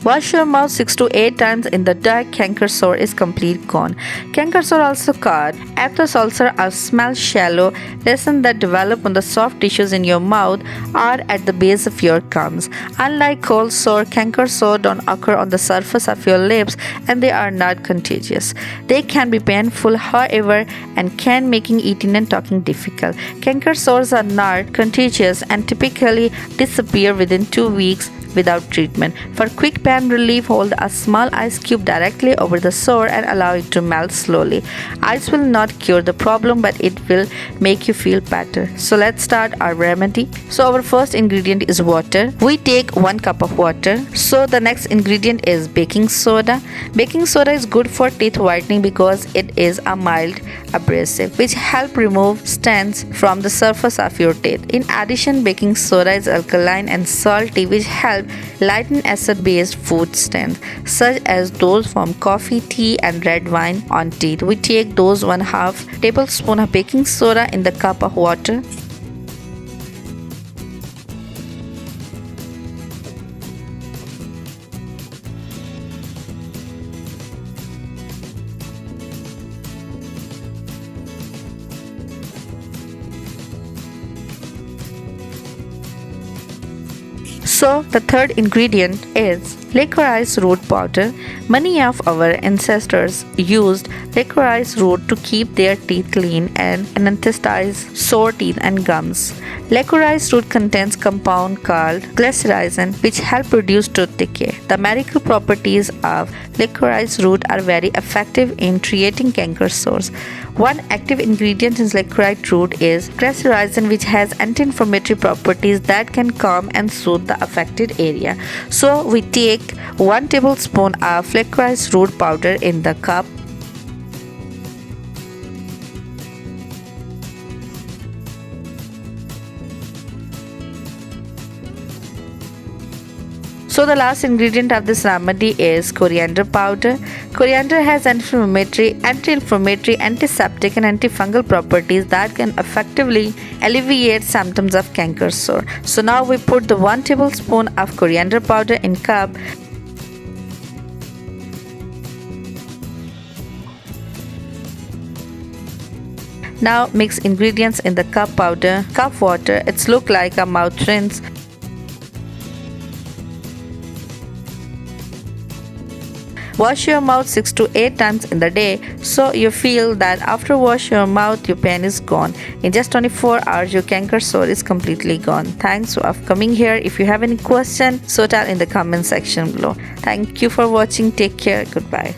Wash your mouth 6 to 8 times in the day. Canker sore is complete gone. Canker sore also called aphthous ulcer or smell shallow lesions that develop on the soft tissues in your mouth or at the base of your gums. Unlike cold sore, canker sore don't occur on the surface of your lips and they are not contagious. They can be painful, however, and can making eating and talking difficult. Canker sores are not contagious and typically disappear within 2 weeks without treatment. For quick pain relief, hold a small ice cube directly over the sore and allow it to melt slowly. Ice will not cure the problem, but it will make you feel better. So let's start our remedy. So our first ingredient is water. We take 1 cup of water. So the next ingredient is baking soda. Baking soda is good for teeth whitening because it is a mild abrasive which help remove stains from the surface of your teeth. In addition, baking soda is alkaline and salty which help lighten acid-based food stains such as those from coffee, tea and red wine on teeth. We take those 1/2 tablespoon of baking soda in the cup of water. So the third ingredient is licorice root powder. Many of our ancestors used licorice root to keep their teeth clean and anesthetize sore teeth and gums. Licorice root contains compound called glycyrrhizin which help reduce tooth decay. The medical properties of licorice root are very effective in treating canker sores. One active ingredient in licorice root is glycyrrhizin which has anti-inflammatory properties that can calm and soothe the affected area. So we take 1 tablespoon of licorice root powder in the cup. So the last ingredient of this remedy is coriander powder. Coriander has anti-inflammatory, antiseptic and antifungal properties that can effectively alleviate symptoms of canker sore. So now we put the 1 tablespoon of coriander powder in cup. Now mix ingredients in the cup powder, cup water. It's look like a mouth rinse. Wash your mouth 6 to 8 times in the day so you feel that after wash your mouth your pain is gone. In just 24 hours your canker sore is completely gone. Thanks for coming here. If you have any question, so tell in the comment section below. Thank you for watching. Take care. Goodbye.